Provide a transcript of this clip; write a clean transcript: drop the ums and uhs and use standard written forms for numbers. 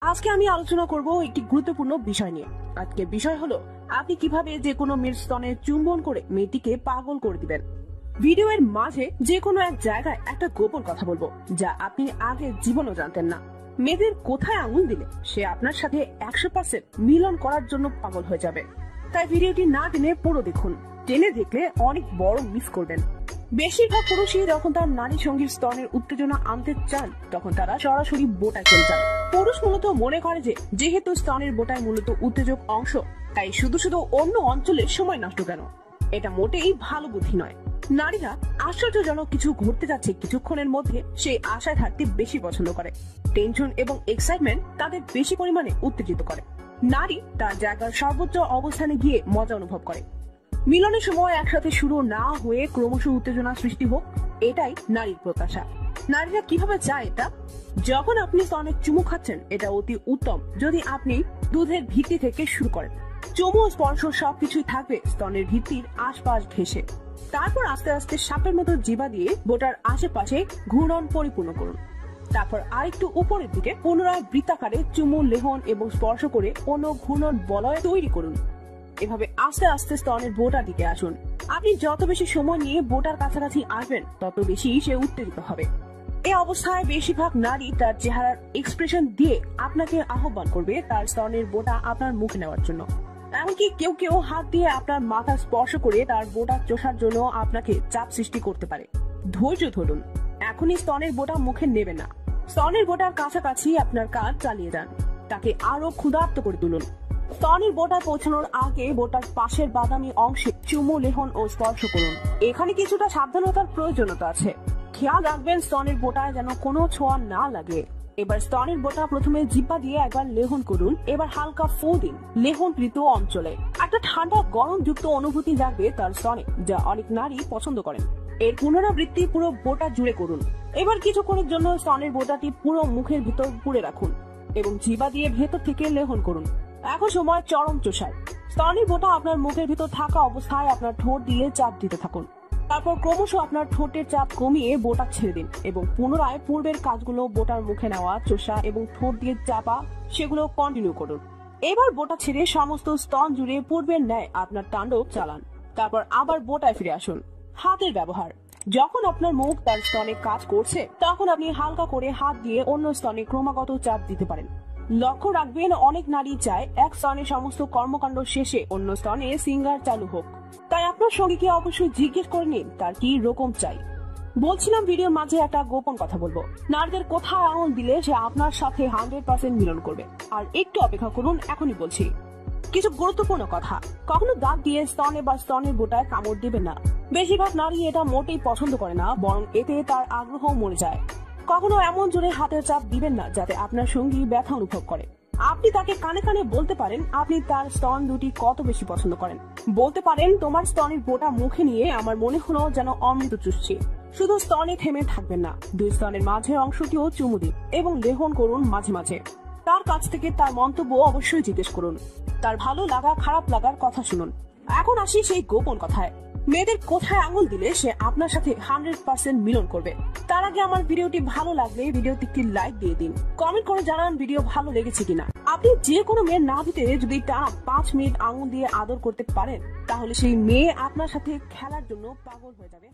আজকে আমি আলোচনা করব একটি গুরুত্বপূর্ণ বিষয় নিয়ে। আজকে বিষয় হলো আপনি কিভাবে যে কোনো মেয়ের স্তনে চুম্বন করে মেয়েটিকে পাগল করে দিবেন। ভিডিওর মাঝে যে কোনো এক জায়গায় একটা গোপন কথা বলবো, যা আপনি আগে জীবনও জানতেন না। মেয়েদের কোথায় আঙুল দিলে সে আপনার সাথে 100% মিলন করার জন্য পাগল হয়ে যাবে। তাই ভিডিওটি না টেনে পুরো দেখুন। টেনে দেখলে অনেক বড় মিস করবেন। বেশিরভাগ পুরুষই যখন তার নারী সঙ্গীর স্তনের উত্তেজনা আনতে চান, তখন তারা সরাসরি বোটায় চলে যান। পুরুষ মূলত মনে করে যে যেহেতু স্তনের বোটায় মূলত উত্তেজক অংশ, তাই শুধু অন্য অঞ্চলে সময় নষ্ট কেন। এটা মোটেই ভালো বুদ্ধি নয়। নারীরা আশ্চর্যজনক কিছু ঘটতে যাচ্ছে কিছুক্ষণের মধ্যে সেই আশায় থাকতে বেশি পছন্দ করে। টেনশন এবং এক্সাইটমেন্ট তাদের বেশি পরিমাণে উত্তেজিত করে। নারী তার জায়গার সর্বোচ্চ অবস্থানে গিয়ে মজা অনুভব করে। মিলনের সময় একসাথে শুরু না হয়ে ক্রমশ উত্তেজনা সৃষ্টি হোক, এটাই নারীর প্রত্যাশা। নারীরা কিভাবে চায় এটা? যখন আপনি স্তনে চুমু খাচ্ছেন, এটা অতি উত্তম যদি আপনি দুধের ভিত্তি থেকে শুরু করেন। চুমু স্পর্শ সবকিছুই থাকবে স্তনের ভিত্তির আশপাশ ঘেঁষে। তারপর আস্তে আস্তে সাপের মতো জিবা দিয়ে বোটার আশেপাশে ঘূর্ণন পরিপূর্ণ করুন। তারপর আরেকটু উপরের দিকে পুনরায় বৃত্তাকারে চুমু লেহন এবং স্পর্শ করে অন্য ঘূর্ণন বলয় তৈরি করুন। এভাবে আস্তে আস্তে স্তনের বোটার দিকে আসুন। আপনি যত বেশি সময় নিয়ে বোটার কাছাকাছি আসবেন, তত বেশি সে উত্তেজিত হবে। এই অবস্থায় বেশিরভাগ নারী তার চেহারার এক্সপ্রেশন দিয়ে আপনাকে আহ্বান করবে তার স্তনের বোটা আপনার মুখে নেওয়ার জন্য। এমনকি কেউ কেউ হাত দিয়ে আপনার মাথা স্পর্শ করে তার বোটা চষার জন্য আপনাকে চাপ সৃষ্টি করতে পারে। ধৈর্য ধরুন, এখনই স্তনের বোটা মুখে নেবেন না। স্তনের বোটার কাছাকাছি আপনার কাজ চালিয়ে যান। তাকে আরো ক্ষুধার্ত করে তুলুন। স্তনের বোটায় পৌঁছানোর আগে বোটার পাশের বাদামি অংশে চুমু লেহন ও স্পর্শ করুন। এখানে কিছুটা সাবধানতার প্রয়োজনীয়তা আছে। খেয়াল রাখবেন স্তনের বোটায় যেন কোনো ছোঁয়া না লাগে। এবার স্তনের বোটা প্রথমে জিহ্বা দিয়ে একবার লেহন করুন। এবার হালকা ফু দিন লেহনকৃত অঞ্চলে। একটা ঠান্ডা গরম যুক্ত অনুভূতি জাগবে তার স্তনে, যা অনেক নারী পছন্দ করেন। এর পুনরাবৃত্তি পুরো বোটা জুড়ে করুন। এবার কিছুক্ষণের জন্য স্তনের বোটাটি পুরো মুখের ভিতর পুরে রাখুন এবং জিহ্বা দিয়ে ভেতর থেকে লেহন করুন। এখন সময় চরম চোষার। স্তনের বোটা আপনার মুখের ভিতর থাকা অবস্থায় আপনার ঠোঁট দিয়ে চাপ দিতে থাকুন। তারপর ক্রমশ আপনার ঠোঁটের চাপ কমিয়ে বোটা ছেড়ে দিন এবং পুনরায় পূর্বের কাজগুলো বোটার মুখে নেওয়া, চোষা এবং ঠোঁট দিয়ে চাপা সেগুলো কন্টিনিউ করুন। এবার বোটা ছেড়ে সমস্ত স্তন জুড়ে পূর্বের ন্যায় আপনার তাণ্ডব চালান। তারপর আবার বোটায় ফিরে আসুন। হাতের ব্যবহার। যখন আপনার মুখ তার স্তনে কাজ করছে, তখন আপনি হালকা করে হাত দিয়ে অন্য স্তনে ক্রমাগত চাপ দিতে পারেন। লক্ষ্য রাখবেন, অনেক নারী চায় এক স্তনে সমস্ত কর্মকাণ্ড শেষে অন্য স্তনে সিঙ্গার চালু হোক। তাই আপনার সঙ্গীকে অবশ্যই জিজ্ঞেস করে নিন তার কি রকম চাই। বলছিলাম, ভিডিওর মাঝে একটা গোপন কথা বলবো। নারীদের কোথায় আঙুল দিলে সে আপনার সাথে 100% মিলন করবে। আর একটু অপেক্ষা করুন, এখনই বলছি কিছু গুরুত্বপূর্ণ কথা। কখনো দাঁত দিয়ে স্তনে বা স্তনের বোটায় কামড় দিবেন না। বেশিরভাগ নারী এটা মোটেই পছন্দ করে না, বরং এতে তার আগ্রহ মরে যায়। কখনো এমন জোরে হাতের চাপ দিবেন না যাতে আপনার সঙ্গী ব্যথা অনুভব করে। আপনি তাকে কানে কানে বলতে পারেন আপনি তার স্তন দুটি কত বেশি পছন্দ করেন। বলতে পারেন, তোমার স্তনের বোটা মুখে নিয়ে আমার মনে হলো যেন অমৃত চুষছি। শুধু স্তনে থেমে থাকবেন না, দুই স্তনের মাঝের অংশটিও চুমু দিন এবং লেহন করুন মাঝে মাঝে। তার কাছ থেকে তার মন্তব্য অবশ্যই জিজ্ঞেস করুন। তার ভালো লাগা খারাপ লাগার কথা শুনুন। এখন আসি সেই গোপন কথায়। মেয়েদের কোথায় আঙুল দিলে সে আপনার সাথে 100% মিলন করবে। তার আগে আমার ভিডিওটি ভালো লাগলে ভিডিওটি একটি লাইক দিয়ে দিন। কমেন্ট করে জানান ভিডিও ভালো লেগেছে কিনা। আপনি যে কোনো মেয়ের না দিতে যদি টানা 5 মিনিট আঙুল দিয়ে আদর করতে পারেন, তাহলে সেই মেয়ে আপনার সাথে খেলার জন্য পাগল হয়ে যাবে।